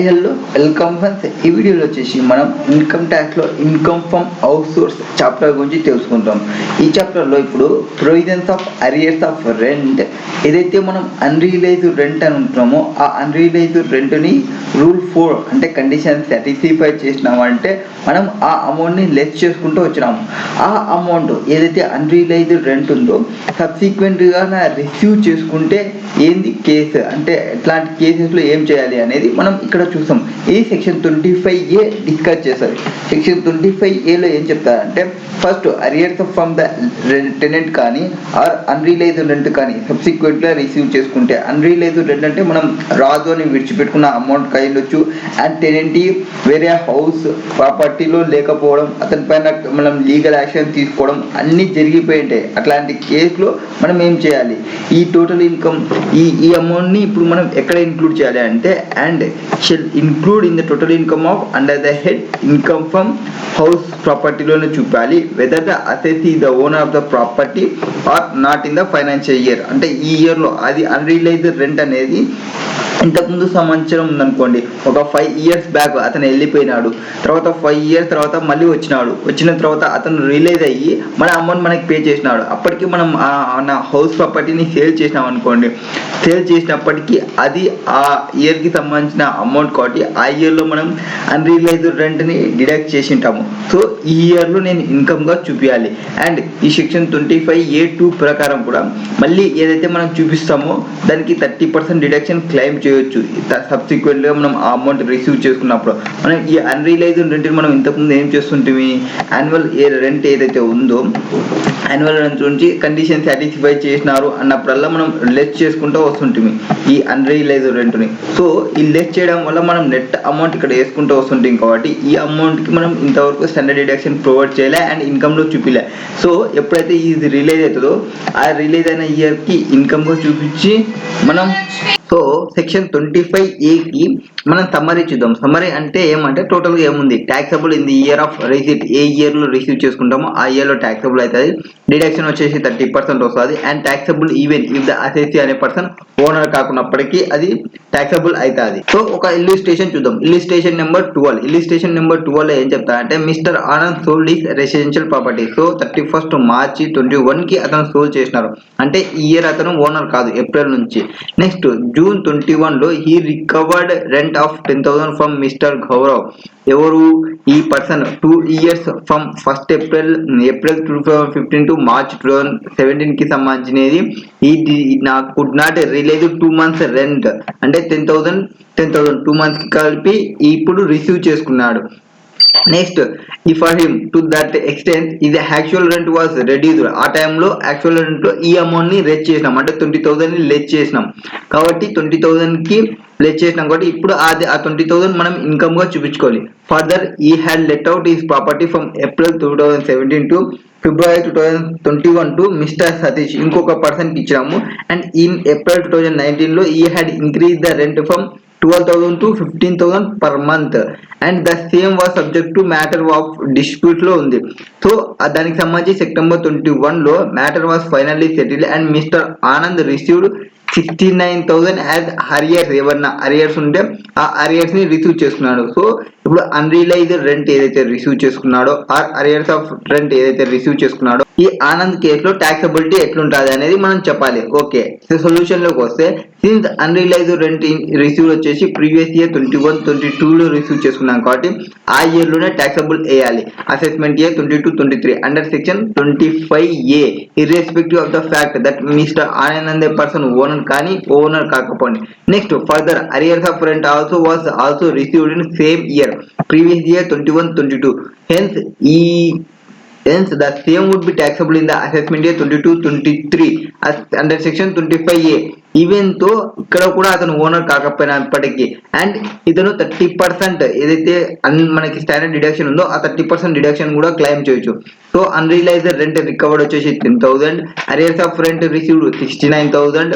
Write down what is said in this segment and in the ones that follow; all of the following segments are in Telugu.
Hello welcome friends. ఈ వీడియోలో వచ్చేసి మనం ఇన్కమ్ ట్యాక్స్లో income from out source chapter గురించి తెలుసుకుంటాం. ఈ చాప్టర్లో ఇప్పుడు provisions of arrears of rent, ఏదైతే మనం అన్రియలైజ్డ్ రెంట్ అని ఉంటున్నామో ఆ అన్రియలైజ్డ్ రెంట్ని రూల్ 4 అంటే కండిషన్ సాటిస్ఫై చేసినామంటే మనం ఆ అమౌంట్ని లెస్ చేసుకుంటూ వచ్చినాము. ఆ అమౌంట్ ఏదైతే అన్రియలైజ్డ్ రెంట్ ఉందో సబ్సిక్వెంట్గా రిసీవ్ చేసుకుంటే ఏంది కేసు, అంటే ఎట్లాంటి కేసెస్లో ఏం చేయాలి అనేది మనం ఇక్కడ చూసాం. ఇది సెక్షన్ 25A డిస్కస్ చేస్తారు. సెక్షన్ 25Aలో ఏం చెప్తారంటే first arrears from the tenant కానీ ఆర్ అన్రియలైజ్డ్ రెంట్ కానీ సబ్సిక్వెంట్గా రిసీవ్ చేసుకుంటే, అన్రియలైజ్డ్ రెంట్ అంటే మనం రాజు అని విడిచిపెట్టుకున్న అమౌంట్ కైలొచ్చు అండ్ టెనెంట్ వేరే హౌస్ ప్రాపర్టీలో లేకపోవడం, అతని పైన మనం లీగల్ యాక్షన్ తీసుకోవడం అన్నీ జరిగిపోయి ఉంటాయి. అట్లాంటి కేసులో మనం ఏం చేయాలి, ఈ టోటల్ ఇన్కమ్ ఈ అమౌంట్ని ఇప్పుడు మనం ఎక్కడ ఇంక్లూడ్ చేయాలి అంటే and shall include in the total income of under the head income from house ప్రాపర్టీలోనే చూపాలి, whether the assessee the owner of the property or not in the financial year. అంటే ఈ ఇయర్లో అది అన్రియలైజ్డ్ రెంట్ అనేది ఇంతకుముందు సంవత్సరం ఉందనుకోండి, ఒక 5 years బ్యాక్ అతను వెళ్ళిపోయినాడు, తర్వాత 5 years తర్వాత మళ్ళీ వచ్చిన తర్వాత అతను రిలీజ్ అయ్యి మన అమౌంట్ మనకి పే చేసినాడు. అప్పటికి మనం నా హౌస్ ప్రాపర్టీని సేల్ చేసినాం అనుకోండి, సేల్ చేసినప్పటికీ అది ఆ ఇయర్కి సంబంధించిన అమౌంట్ కాబట్టి ఆ ఇయర్లో మనం అన్రియలైజ్డ్ రెంట్ని డిడక్ట్ చేసి ఉంటాము. సో ఈ ఇయర్లో నేను ఇన్కమ్గా చూపించాలి. అండ్ ఈ సెక్షన్ 25A(2) ప్రకారం కూడా మళ్ళీ ఏదైతే మనం చూపిస్తామో దానికి 30% డిడక్షన్ క్లెయిమ్ చేయొచ్చు. సబ్సిక్వెంట్గా మనం ఆ అమౌంట్ రిసీవ్ చేసుకున్నప్పుడు మనం ఈ అన్రియలైజ్డ్ రెంట్ని మనం ఇంతకుముందు ఏం చేస్తుంటే యాన్యువల్ రెంట్ ఏదైతే ఉందో యాన్యువల్ రెంట్ నుంచి కండిషన్ సాటిస్ఫై చేసినారు అన్నప్పుడల్లా మనం లెస్ చేసుకుంటూ వస్తుంటుంది ఈ అన్రియలైజ్డ్ రెంట్ని. సో ఈ లెస్ చేయడం వల్ల మనం నెట్ అమౌంట్ ఇక్కడ వేసుకుంటూ వస్తుంటాం కాబట్టి ఈ అమౌంట్కి మనం ఇంతవరకు స్టాండర్డ్ డిడక్షన్ ప్రొవైడ్ చేయలే అండ్ ఇన్కమ్లో చూపిలే. సో ఎప్పుడైతే ఇది రిలీజ్ అవుతుందో ఆ రిలీజ్ అయిన ఇయర్కి ఇన్కమ్గా చూపించి మనం సో సెక్షన్ 25A మనం సమ్మరీ చూద్దాం. సమ్మరీ అంటే ఏమంటే టోటల్గా ఏముంది, taxable in the year of receipt, ఏ ఇయర్లో రిసీవ్ చేసుకుంటామో ఆ ఇయర్లో ట్యాక్సబుల్ అవుతుంది. డిడక్షన్ వచ్చేసి 30% వస్తుంది. And taxable even if the assessee అనే పర్సన్ ఓనర్ కాకున్నప్పటికీ అది ట్యాక్సబుల్ అవుతుంది. సో ఒక ఇల్లుస్ట్రేషన్ చూద్దాం. Illustration number 12. ఇల్లుస్ట్రేషన్ నెంబర్ 12 ఏం చెప్తారంటే mister Anand sold his residential property. So 31st March 2021 అతను సోల్డ్ చేసినారు, అంటే ఈ ఇయర్ అతను ఓనర్ కాదు, ఏప్రిల్ నుంచి. Next June 21 he recovered rent of 10,000 from mister Gaurav. ఎవరు ఈ person 2 years from 1st April 2015 to March 2017 సంబంధించినది. ఈ నాకు could not release 2 months rent, అంటే 10,000 2 months కలిపి ఇప్పుడు రిసీవ్ చేసుకున్నాడు. Next for him to that extent ఇది యాక్చువల్ రెంట్ వాజ్ రెడ్యూస్డ్. ఆ టైంలో యాక్చువల్ రెంట్లో ఈ అమౌంట్ని లెస్ చేసినాం, అంటే 20,000ని లెస్ చేసినాం కాబట్టి 20,000కి లెస్ చేసినాం కాబట్టి ఇప్పుడు అది ఆ 20,000 మనం ఇన్కమ్గా చూపించుకోవాలి. ఫర్దర్ ఈ had let out is property from April 2017 to February 2021 to mister Satish, ఇంకొక పర్సన్కి ఇచ్చినాము. అండ్ ఇన్ April 2019 ఈ had increase the rent from 12,000 to 15,000 per month and the same was subject to matter of dispute లో ఉంది. సో దానికి సంబంధించి September 21 matter was finally settle and mister Anand received 69,000 as arrears. ఏమన్నా అరియర్స్ ఉంటే ఆ అరియర్స్ ని రిసీవ్ చేసుకున్నాడు. సో ఇప్పుడు అన్రియలైజ్డ్ రెంట్ ఏదైతే రిసీవ్ చేసుకున్నాడో ఆ అరియర్స్ ఆఫ్ రెంట్ ఏదైతే రిసీవ్ చేసుకున్నాడో ఈ ఆనంద్ కేసులో ట్యాక్సబిలిటీ ఎట్లుంటుంది అనేది మనం చెప్పాలి. ఓకే, సొల్యూషన్ లోకి వస్తే సిన్స్ అన్రియలైజ్డ్ రెంట్ రిసీవ్ వచ్చేసి ప్రీవియస్ ఇయర్ 21-22 రిసీవ్ చేసుకున్నాం కాబట్టి ఆ ఇయర్ లోనే ట్యాక్సబుల్ వేయాలి. Assessment year 22-23 under section 25A irrespective of the fact that mister Anand అనే పర్సన్ ఓనర్ కానీ ఓనర్ కాకపోండి. Next further arrears of rent also was also received in same year previous year 21-22. Hence the same would be taxable in the assessment year 22-23 as under section 25A. Even తో ఇక్కడ కూడా అతను ఓనర్ కాకపోయినప్పటికీ అండ్ ఇతను 30% ఏదైతే మనకి స్టాండర్డ్ డిడక్షన్ ఉందో ఆ 30% డిడక్షన్ కూడా క్లెయిమ్ చేయొచ్చు. సో అన్రియలైజ్డ్ రెంట్ రికవర్డ్ వచ్చేసి 10,000, అరియర్స్ ఆఫ్ రెంట్ రిసీవ్డ్ 69,000,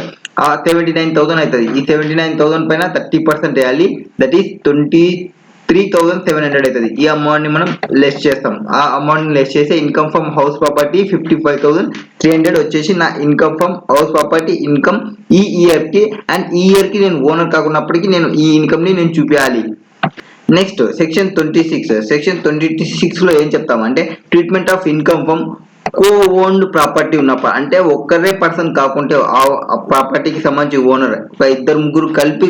79,000 అవుతుంది. ఈ 79,000 పైన 30% వేయాలి, దట్ ఈస్ 23,000 3700 అవుతుంది. ఈ అమౌంట్ ని మనం లెస్ చేస్తాం. ఆ అమౌంట్ ని లెస్ చేస్తే ఇన్కమ్ ఫ్రమ్ హౌస్ ప్రాపర్టీ 55,300 వచ్చేసి నా income from house property income ఈ ఇయర్ కి. అండ్ ఈ ఇయర్ కి నేను ఓనర్ కాకున్నప్పటికీ నేను ఈ ఇన్కమ్ ని నేను చూపించాలి. నెక్స్ట్ సెక్షన్ 26 లో ఏం చెప్తామంటే treatment of income from co owned property ఉన్నప్పుడు, అంటే ఒక్కరే పర్సన్ కాకుంటే ఆ ప్రాపర్టీకి సంబంధించి ఓనర్ ఒక ఇద్దరు ముగ్గురు కలిపి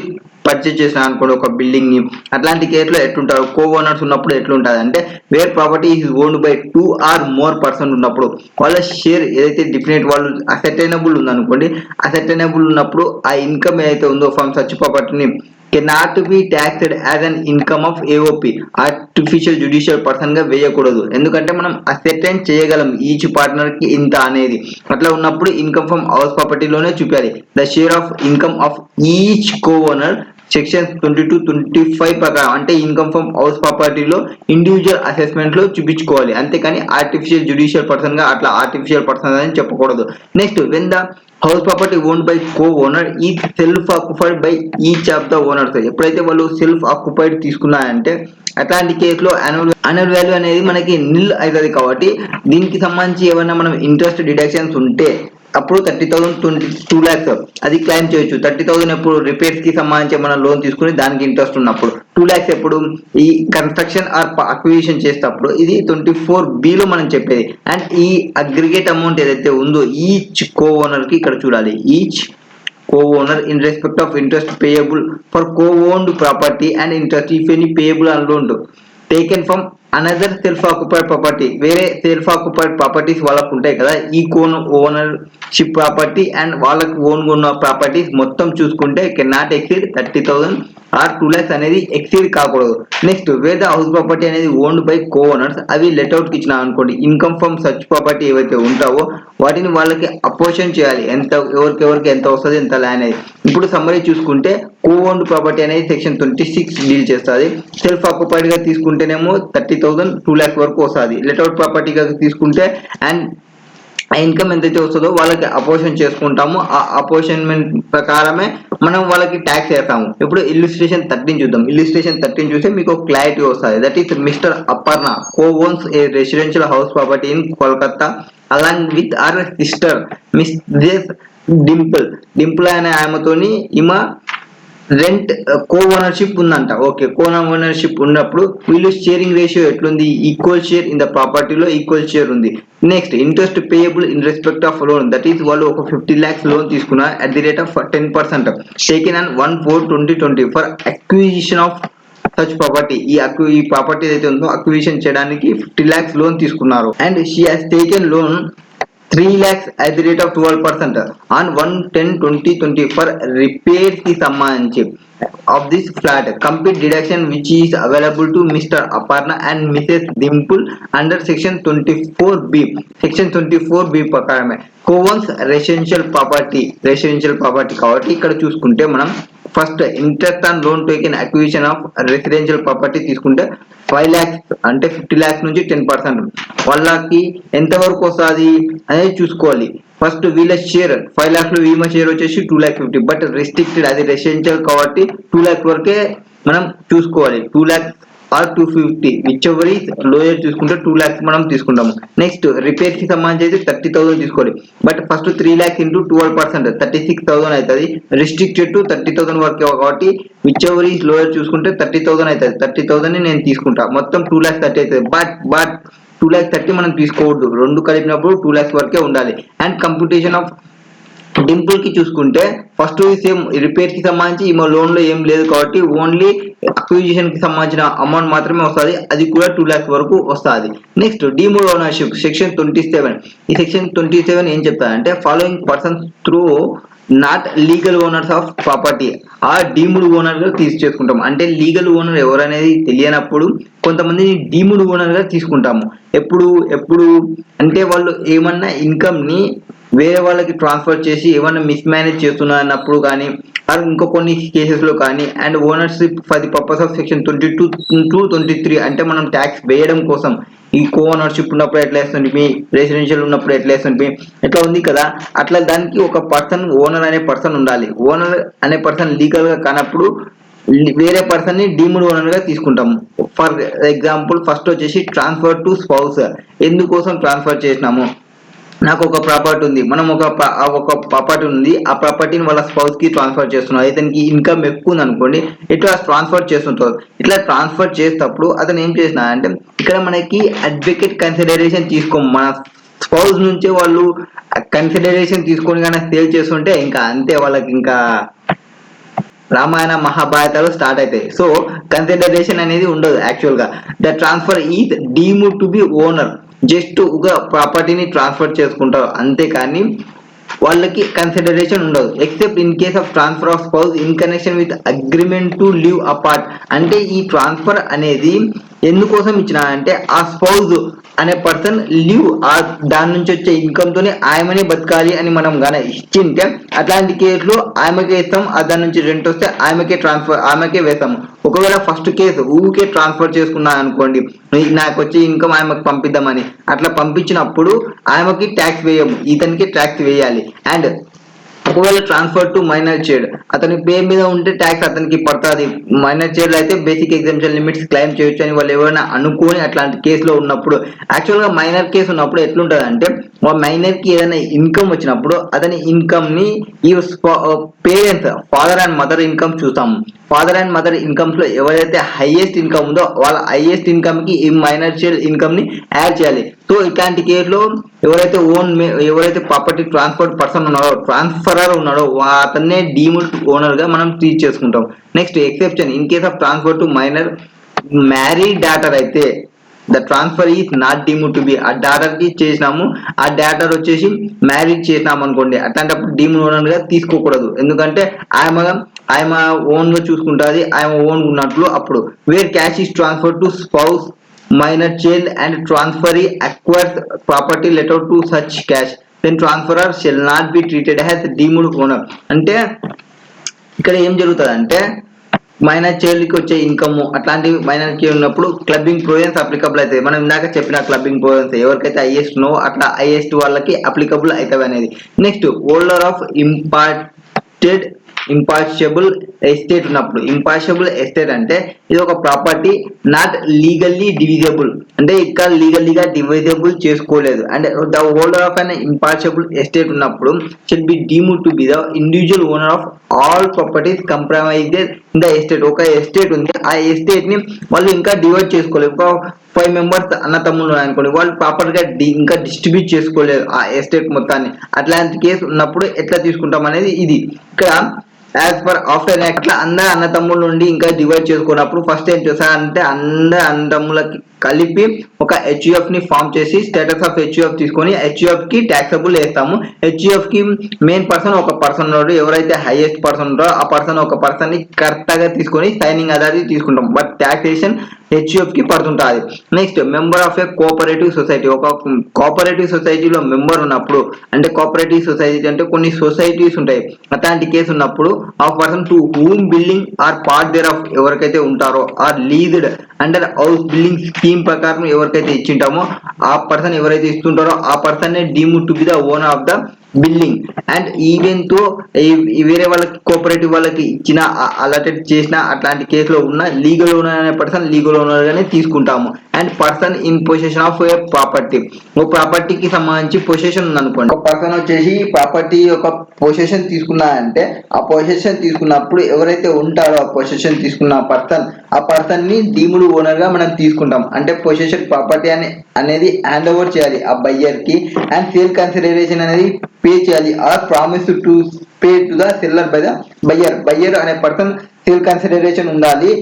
పర్చేజ్ చేసిన అనుకోండి ఒక బిల్డింగ్ ని, అట్లాంటి కేసులో ఎట్లుంటారు కో ఓనర్స్ ఉన్నప్పుడు ఎట్లుంటుంది అంటే where property is owned by 2 or more person ఉన్నప్పుడు వాళ్ళ షేర్ ఏదైతే డిఫినెట్ వాళ్ళు అసెటైనబుల్ ఉందనుకోండి, అసెటైనబుల్ ఉన్నప్పుడు ఆ ఇన్కమ్ ఏదైతే ఉందో ఫ్రమ్ సచ్ ప్రాపర్టీని cannot be taxed as an income of AOP artificial judicial person గా వేయకూడదు. ఎందుకంటే మనం అసెటైన్ చేయగలం ఈచ్ పార్ట్నర్ కి ఇంత అనేది. అట్లా ఉన్నప్పుడు ఇన్కమ్ ఫ్రమ్ హౌస్ ప్రాపర్టీలోనే చూపాలి. The share of income of each co owner section 22-25 ప్రకారం, అంటే ఇన్కమ్ ఫ్రమ్ హౌస్ ప్రాపర్టీలో ఇండివిజువల్ అసెస్మెంట్ లో చూపించుకోవాలి. అంతేకాని ఆర్టిఫిషియల్ జ్యుడిషియల్ పర్సన్ గా అట్లా ఆర్టిఫిషియల్ పర్సన్ అని చెప్పకూడదు. Next when the house property owned by co owner is self occupied by each of the owners. ఎప్పుడైతే వాళ్ళు సెల్ఫ్ ఆక్యుపైడ్ తీసుకున్నారంటే అట్లాంటి కేసులో యాన్యువల్ వాల్యూ అనేది మనకి నిల్ అవుతుంది. కాబట్టి దీనికి సంబంధించి ఏమైనా మనం ఇంట్రెస్ట్ డిడక్షన్స్ ఉంటే అప్పుడు 30,000 2 lakhs అది క్లైమ్ చేయొచ్చు. 30,000 ఎప్పుడు రిపేర్స్ కి సంబంధించి మనం లోన్ తీసుకుని దానికి ఇంట్రెస్ట్ ఉన్నప్పుడు, 2 lakhs ఎప్పుడు ఈ కన్స్ట్రక్షన్ ఆర్ అక్విజిషన్ చేసేటప్పుడు. ఇది 24B లో మనం చెప్పేది. అండ్ ఈ అగ్రిగేట్ అమౌంట్ ఏదైతే ఉందో ఈచ్ కో ఓనర్ కి ఇక్కడ చూడాలి. Each co-owner in respect of interest payable for co-owned property and interest if any payable and loaned taken from another self-occupied property. వేరే సెల్ఫ్ ఆక్యుపైడ్ ప్రాపర్టీస్ వాళ్ళకు ఉంటాయి కదా, ఈ కోన్ ఓనర్షిప్ ప్రాపర్టీ అండ్ వాళ్ళకి ఓన్ ఉన్న ప్రాపర్టీస్ మొత్తం చూసుకుంటే can not exceed 30,000 or 2 lakhs అనేది ఎక్సీడ్ కాకూడదు. Next where the house property అనేది ఓన్డ్ బై కో ఓనర్స్ అవి లెట్అవుట్ కి ఇచ్చిన అనుకోండి, ఇన్కమ్ ఫ్రమ్ సచ్ ప్రాపర్టీ ఏవైతే ఉంటావో వాటిని వాళ్ళకి అపోర్షన్ చేయాలి. ఎంత ఎవరికి ఎంత వస్తుంది ఎంత ల్యాండ్ అనేది. ఇప్పుడు సమ్మరీ చూసుకుంటే కో ఓన్డ్ ప్రాపర్టీ అనేది సెక్షన్ 26 డీల్ చేస్తుంది. సెల్ఫ్ ఆక్యుపైడ్ గా తీసుకుంటేనేమో 30,000 2 lakhs వరకు వస్తుంది. లెట్అవుట్ ప్రాపర్టీగా తీసుకుంటే అండ్ ఆ ఇన్కమ్ ఎంతైతే వస్తుందో వాళ్ళకి అపోర్షన్ చేసుకుంటాము. ఆ అపోర్షన్మెంట్ ప్రకారమే మనం వాళ్ళకి ట్యాక్స్ వేస్తాము. ఇప్పుడు ఇల్లుస్ట్రేషన్ 13 చూద్దాం. ఇల్లుస్ట్రేషన్ 13 చూస్తే మీకు క్లారిటీ వస్తుంది. That is mister Aparna co owns a residential house property in Kolkata along with our sister miss Dimple అనే ఆమెతోని ఈమె రెంట్ కో ఓనర్షిప్ ఉందంట. ఓకే, కో ఓనర్షిప్ ఉన్నప్పుడు వీళ్ళు షేరింగ్ రేషియో ఎట్లుంది, ఈక్వల్ షేర్ ఇన్ ద ప్రాపర్టీలో ఈక్వల్ షేర్ ఉంది. Next interest payable in respect of loan, that is వాళ్ళు ఒక 50 lakhs లోన్ తీసుకున్నారు at the rate of 10% taken on 1/4/2020 for acquisition of such property. ఈ ప్రాపర్టీ ఏదైతే ఉందో అక్విజిషన్ చేయడానికి 50 lakhs లోన్ తీసుకున్నారు. And she has taken loan 3 lakhs at the rate of 12% on 1/10/2020 for repairs కి సంబంధించి of this flat. Complete deduction which is available to Mr. Aparna and Mrs. Dimple under section 24B. Section 24B ప్రకారమే co-owns residential property కాబట్టి ఇక్కడ చూసుకుంటే మనం first interest on loan taken acquisition of residential property తీసుకుంటే 5 lakhs అంటే 50 lakhs నుంచి 10% వాళ్ళకి ఎంత వరకు వస్తుంది అనేది చూసుకోవాలి. ఫస్ట్ వీళ్ళ షేర్ 5 lakhs లో వీళ్ళ షేర్ వచ్చేసి 2,50,000 బట్ రెస్ట్రిక్టెడ్, అది రెసిడెన్షియల్ కాబట్టి 2 lakhs వరకే మనం చూసుకోవాలి. 2 lakhs or 250 which ever is lower చూసుకుంటే 2 lakhs మనం తీసుకుంటాము. నెక్స్ట్ రిపేర్ కి సంబంధించి అయితే 30,000 తీసుకోవాలి. బట్ ఫస్ట్ 3 lakhs into 12% 36,000 అవుతుంది. రిస్ట్రిక్టెడ్ టు 30,000 వరకే కాబట్టి విచ్ ఎవర్ ఈస్ లోయర్ చూసుకుంటే 30,000 అవుతుంది. 30,000 నేను తీసుకుంటా. మొత్తం 2,30,000 అవుతుంది. బట్ 2,30,000 మనం తీసుకోవద్దు, రెండు కలిపినప్పుడు 2 lakhs వరకే ఉండాలి. అండ్ కంప్యూటేషన్ ఆఫ్ డింపుల్ కి చూసుకుంటే ఫస్ట్ సేమ్ రిపేర్ కి సంబంధించి ఈ లోన్ లో ఏం లేదు కాబట్టి ఓన్లీ అక్విజిషన్ కి సంబంధించిన అమౌంట్ మాత్రమే వస్తుంది, అది కూడా 2 lakhs వరకు వస్తుంది. Next deemed ownership section 27. ఈ సెక్షన్ 27 ఏం చెప్తారంటే following persons through not legal owners of property ఆ డీమ్డ్ ఓనర్ గా చేసుకుంటాం. అంటే లీగల్ ఓనర్ ఎవరనేది తెలియనప్పుడు కొంతమంది డీమ్డ్ ఓనర్ గా తీసుకుంటాము. ఎప్పుడు అంటే వాళ్ళు ఏమన్నా ఇన్కమ్ ని వేరే వాళ్ళకి ట్రాన్స్ఫర్ చేసి ఏమన్నా మిస్ మేనేజ్ చేస్తున్నప్పుడు కానీ ఇంకో కొన్ని కేసెస్ లో కానీ and ownership for the purpose of section 22-23 అంటే మనం ట్యాక్స్ వేయడం కోసం ఈ కో ఓనర్షిప్ ఉన్నప్పుడు ఎట్లా వేస్తుంది, మీ రెసిడెన్షియల్ ఉన్నప్పుడు ఎట్లా వేస్తుంది, ఎట్లా ఉంది కదా, అట్లా దానికి ఒక పర్సన్ ఓనర్ అనే పర్సన్ ఉండాలి. ఓనర్ అనే పర్సన్ లీగల్ గా కానప్పుడు వేరే పర్సన్ ని డీమ్డ్ ఓనర్ గా తీసుకుంటాము. ఫర్ ఎగ్జాంపుల్ ఫస్ట్ వచ్చేసి ట్రాన్స్ఫర్ టు స్పౌస్. ఎందుకోసం ట్రాన్స్ఫర్ చేసినాము, నాకు ఒక ప్రాపర్టీ ఉంది, మనం ఒక ప్రాపర్టీ ఉంది, ఆ ప్రాపర్టీని వాళ్ళ స్పౌస్ కి ట్రాన్స్ఫర్ చేస్తున్నాం, ఇతనికి ఇన్కమ్ ఎక్కువ ఉంది అనుకోండి, ఇట్లా ట్రాన్స్ఫర్ చేస్తుంటారు. ఇట్లా ట్రాన్స్ఫర్ చేసేటప్పుడు అతను ఏం చేసినా అంటే ఇక్కడ మనకి అడ్వకేట్ కన్సిడరేషన్ తీసుకోము, మన స్పౌస్ నుంచే వాళ్ళు కన్సిడరేషన్ తీసుకొని కానీ సేల్ చేస్తుంటే ఇంకా అంతే, వాళ్ళకి ఇంకా రామాయణ మహాభారతాలు స్టార్ట్ అవుతాయి. సో కన్సిడరేషన్ అనేది ఉండదు. యాక్చువల్ గా the transfer is deemed to B owner, just ఒక ప్రాపర్టీని ట్రాన్స్ఫర్ చేసుకుంటారు అంతేకాని వాళ్ళకి కన్సిడరేషన్ ఉండదు. Except in case of transfer of spouse in connection with agreement to live apart. అంటే ఈ ట్రాన్స్ఫర్ అనేది ఎందుకోసం ఇచ్చిన అంటే ఆ స్పౌజ్ అనే పర్సన్ లివ్, ఆ దాని నుంచి వచ్చే ఇన్కమ్ తోనే ఆమెనే బతకాలి అని మనం గాన ఇచ్చింటే అట్లాంటి కేసులో ఆమెకే ఇస్తాం, దాని నుంచి రెంట్ వస్తే ఆమెకే వేస్తాము. ఒకవేళ ఫస్ట్ కేసు ఊరికే ట్రాన్స్ఫర్ చేసుకున్నా అనుకోండి, నాకు వచ్చే ఇన్కమ్ ఆమెకు పంపిద్దామని అట్లా పంపించినప్పుడు ఆమెకి ట్యాక్స్ వేయము, ఇతనికి ట్యాక్స్ వేయాలి. అండ్ ఒకవేళ ట్రాన్స్ఫర్ టు మైనర్ చైల్డ్, అతని పేరు మీద ఉంటే ట్యాక్స్ అతనికి పడుతుంది. మైనర్ చైల్డ్ అయితే బేసిక్ ఎగ్జామ్షన్ లిమిట్స్ క్లెయిమ్ చేయొచ్చు అని వాళ్ళు ఎవరైనా అనుకోని అట్లాంటి కేసులో ఉన్నప్పుడు, యాక్చువల్గా మైనర్ కేసు ఉన్నప్పుడు ఎట్లుంటుంది అంటే మైనర్ కి ఏదైనా ఇన్కమ్ వచ్చినప్పుడు అతని ఇన్కమ్ ని ఈ parents father and mother income చూస్తాము. ఫాదర్ అండ్ మదర్ ఇన్కమ్స్ లో ఎవరైతే హైయెస్ట్ ఇన్కమ్ ఉందో వాళ్ళ హైయెస్ట్ ఇన్కమ్ కి ఈ మైనర్ చైల్డ్ ఇన్కమ్ ని యాడ్ చేయాలి. సో ఇట్లాంటి కేసులో ఎవరైతే ప్రాపర్టీ ట్రాన్స్ఫర్ పర్సన్ ఉన్నాడో, ట్రాన్స్ఫరర్ ఉన్నాడో, అతన్నే డీమ్డ్ ఓనర్ గా మనం ట్రీట్ చేసుకుంటాం. Next exception in case of transfer to minor married daughter అయితే the transfer is not deemed to be. ఆ డాటర్ కి చేసినాము, ఆ డాటర్ వచ్చేసి మ్యారేజ్ చేసినాము అనుకోండి, అట్లాంటప్పుడు డీమ్డ్ ఓనర్ గా తీసుకోకూడదు. ఎందుకంటే ఆయన ఓన్ గా చూసుకుంటుంది, ఆయన ఓన్ ఉన్నట్లు. అప్పుడు where cash is transfer to spouse minor child and transferee acquires property letter to such cash, then transferor shall not be treated as deemed owner. అంటే ఇక్కడ ఏం జరుగుతుంది అంటే మైనర్ చైల్డ్ కి వచ్చే ఇన్కమ్ అట్లాంటివి మైనర్ కి ఉన్నప్పుడు క్లబ్బింగ్ ప్రొవిజన్స్ అప్లికబుల్ అవుతాయి. మనం ఇందాక చెప్పిన క్లబ్బింగ్ ప్రొవిజన్స్ ఎవరికైతే హైయెస్ట్ నో అట్లా హైయెస్ట్ వాళ్ళకి అప్లికబుల్ అవుతాయి అనేది. నెక్స్ట్ హోల్డర్ ఆఫ్ ఇంపార్షియబుల్ ఎస్టేట్ ఉన్నప్పుడు, ఇంపార్షియబుల్ ఎస్టేట్ అంటే ఇది ఒక ప్రాపర్టీ నాట్ లీగల్లీ డివిజబుల్, అంటే ఇక్కడ లీగల్లీగా డివిజబుల్ చేసుకోలేదు. And the holder of an impartible estate ఉన్నప్పుడు should be deemed to be the individual owner of all properties compromised in the estate. ఒక ఎస్టేట్ ఉంది, ఆ ఎస్టేట్ ని వాళ్ళు ఇంకా డివైడ్ చేసుకోలేదు. ఒక 5 మెంబర్స్ అన్న తమ్ముళ్ళు అనుకోండి, వాళ్ళు ప్రాపర్ గా ఇంకా డిస్ట్రిబ్యూట్ చేసుకోలేదు ఆ ఎస్టేట్ మొత్తాన్ని. అట్లాంటి కేసు ఉన్నప్పుడు ఎట్లా తీసుకుంటాం అనేది ఇది. ఇక్కడ యాజ్ పర్ ఆఫ్టర్ అట్లా అందరు అన్న తమ్ముళ్ళ నుండి ఇంకా డివైడ్ చేసుకున్నప్పుడు ఫస్ట్ ఏం చేస్తారంటే అందరు అన్నదమ్ములకి కలిపి ఒక హెచ్యుఎఫ్ ని ఫామ్ చేసి స్టేటస్ ఆఫ్ హెచ్యుఎఫ్ తీసుకొని హెచ్యుఎఫ్ కి ట్యాక్సబుల్ వేస్తాము. హెచ్యుఎఫ్ కి మెయిన్ పర్సన్ ఒక పర్సన్ ఉన్నాడు, ఎవరైతే హైయెస్ట్ పర్సన్ ఉంటారో ఆ పర్సన్ ఒక పర్సన్ ని కరెక్ట్ గా తీసుకొని సైనింగ్ అదాది తీసుకుంటాం, బట్ ట్యాక్సేషన్ హెచ్యుఎఫ్ కి పడుతుంటుంది. Next member of a cooperative society, ఒక కోఆపరేటివ్ సొసైటీలో మెంబర్ ఉన్నప్పుడు, అంటే కోఆపరేటివ్ సొసైటీ అంటే కొన్ని సొసైటీస్ ఉంటాయి, అట్లాంటి కేసు ఉన్నప్పుడు ఆ person to whom building or part thereof ఎవరికైతే ఉంటారో or leased under house building scheme ప్రకారం ఎవరికైతే ఇచ్చింటామో ఆ పర్సన్ ఎవరైతే ఇస్తుంటారో ఆ person deemed to be the owner of the building. And even though వేరే వాళ్ళకి కోఆపరేటివ్ వాళ్ళకి ఇచ్చిన అలాటెడ్ చేసిన అట్లాంటి కేసులో ఉన్న లీగల్ ఓనర్ అనే పర్సన్ లీగల్ ఓనర్ గానే తీసుకుంటాము. And person in position of A property, ఒక ప్రాపర్టీకి సంబంధించి పొజిషన్ ఉంది అనుకోండి, ఒక పర్సన్ వచ్చేసి ప్రాపర్టీ ఒక పొజిషన్ తీసుకున్నా అంటే ఆ పొజిషన్ తీసుకున్నప్పుడు ఎవరైతే ఉంటారో ఆ పొజిషన్ తీసుకున్న ఆ పర్సన్ ని డీమ్డ్ ఓనర్ గా మనం తీసుకుంటాం. అంటే పొజిషన్ ప్రాపర్టీ అనేది హ్యాండ్ ఓవర్ చేయాలి ఆ బయ్యర్ కి, అండ్ సేల్ కన్సిడరేషన్ అనేది పే చేయాలి or promise to pay to the seller by the buyer అనే పర్సన్ సేల్ కన్సిడరేషన్ ఉండాలి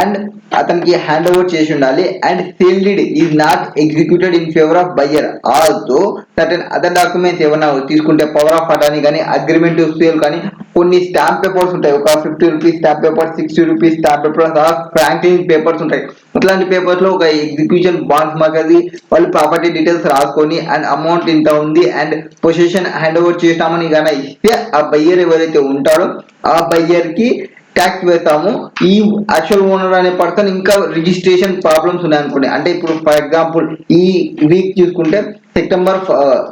అండ్ అతనికి హ్యాండ్ ఓవర్ చేసి ఉండాలి. And sale deed is not executed in favour of buyer, also certain other documents ఏమన్నా తీసుకుంటే పవర్ ఆఫ్ అటార్నీ కానీ అగ్రిమెంట్ టు సేల్ కానీ కొన్ని స్టాంప్ పేపర్స్ ఉంటాయి, ఒక 50 rupees stamp paper, 60 rupees stamp paper, Franklin papers ఉంటాయి. అట్లాంటి పేపర్స్ లో ఒక ఎగ్జిక్యూషన్ బాండ్స్ మాకది వాళ్ళు ప్రాపర్టీ డీటెయిల్స్ రాసుకొని అండ్ అమౌంట్ ఇంత ఉంది అండ్ పొజిషన్ హ్యాండ్ ఓవర్ చేసినామని కానీ ఇస్తే ఆ బయ్యర్ ఎవరైతే ఉంటాడో ఆ బయ్యర్ కి ట్యాక్స్ వేస్తాము. ఈ యాక్చువల్ ఓనర్ అనే పర్సన్ ఇంకా రిజిస్ట్రేషన్ ప్రాబ్లమ్స్ ఉన్నాయనుకోండి, అంటే ఇప్పుడు ఫర్ ఎగ్జాంపుల్ ఈ వీక్ చూసుకుంటే సెప్టెంబర్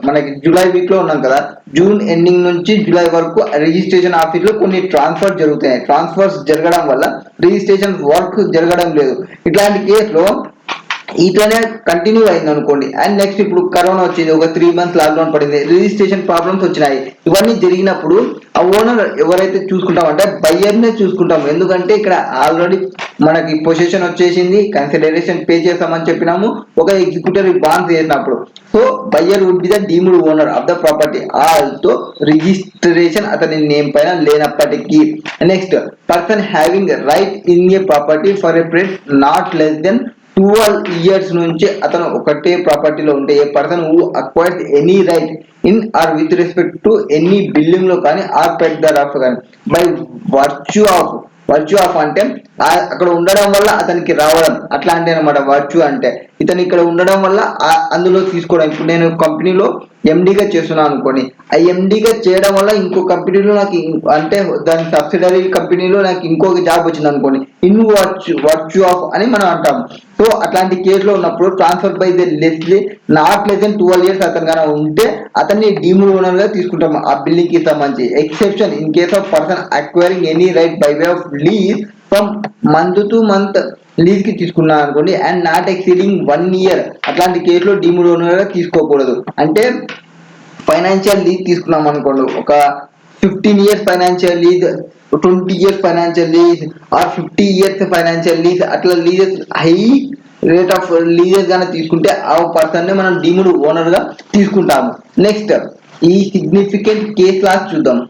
మనకి జూలై వీక్ లో ఉన్నాం కదా, జూన్ ఎండింగ్ నుంచి జూలై వరకు రిజిస్ట్రేషన్ ఆఫీస్ లో కొన్ని ట్రాన్స్ఫర్ జరుగుతాయి. ట్రాన్స్ఫర్స్ జరగడం వల్ల రిజిస్ట్రేషన్ వర్క్ జరగడం లేదు. ఇట్లాంటి కేసులో ఇట్లనే కంటిన్యూ అయింది అనుకోండి, అండ్ నెక్స్ట్ ఇప్పుడు కరోనా వచ్చింది, ఒక 3 months లాక్డౌన్ పడింది, రిజిస్ట్రేషన్ ప్రాబ్లమ్స్ వచ్చినాయి. ఇవన్నీ జరిగినప్పుడు ఆ ఓనర్ ఎవరైతే చూసుకుంటాం అంటే బయ్యర్ నే చూసుకుంటాం. ఎందుకంటే ఇక్కడ ఆల్రెడీ మనకి పొజిషన్ వచ్చేసింది, కన్సిడరేషన్ పే చేస్తామని చెప్పినాము, ఒక ఎగ్జిక్యూటివ్ బాండ్స్ చేసినప్పుడు. So buyer would be the deemed owner of the property also registration అతని నేమ్ పైన లేనప్పటికీ. Next, person having right in a property for a period not less than 12 years నుంచి అతను ఒకటే ప్రాపర్టీలో ఉంటే, a person who acquires any right in or with respect to any building లో కానీ ఆర్ పెట్ దర్ ఆఫ్ కానీ బై వర్చ్యూ ఆఫ్ అంటే అక్కడ ఉండడం వల్ల అతనికి రావడం, అట్లాంటి అనమాట వర్చ్యూ అంటే. ఇతను ఇక్కడ ఉండడం వల్ల అందులో తీసుకోవడం. ఇప్పుడు నేను కంపెనీలో ఎండిగా చేస్తున్నాను అనుకోండి, ఆ ఎండిగా చేయడం వల్ల ఇంకో కంపెనీలో నాకు అంటే దాని సబ్సిడరీ కంపెనీలో నాకు ఇంకొక జాబ్ వచ్చింది అనుకోండి, ఇన్ వర్చ్యూ ఆఫ్ అని మనం అంటాం. సో అట్లాంటి కేసులో ఉన్నప్పుడు transfer by the not less than 12 years అతను కనుక ఉంటే అతన్ని డీమ్డ్ ఓనర్ గా తీసుకుంటాం ఆ బిల్డింగ్ కి సంబంధించి. Exception in case of person acquiring any right by way of lease from month to month lease కి తీసుకున్నాను అనుకోండి, అండ్ నాట్ ఎక్సీడింగ్ 1 year, అట్లాంటి కేసులో డీమ్డ్ ఓనర్ గా తీసుకోకూడదు. అంటే ఫైనాన్షియల్ లీజ్ తీసుకున్నాం అనుకోండి, ఒక 15 years financial lease, 20 years financial lease or 50 years financial lease, అట్లా leases high rate of leases గానే తీసుకుంటే ఆ పర్సన్ ని మనం డీమ్డ్ ఓనర్ గా తీసుకుంటాము. నెక్స్ట్, ఈ సిగ్నిఫికెంట్ కేస్ లాస్ చూద్దాం.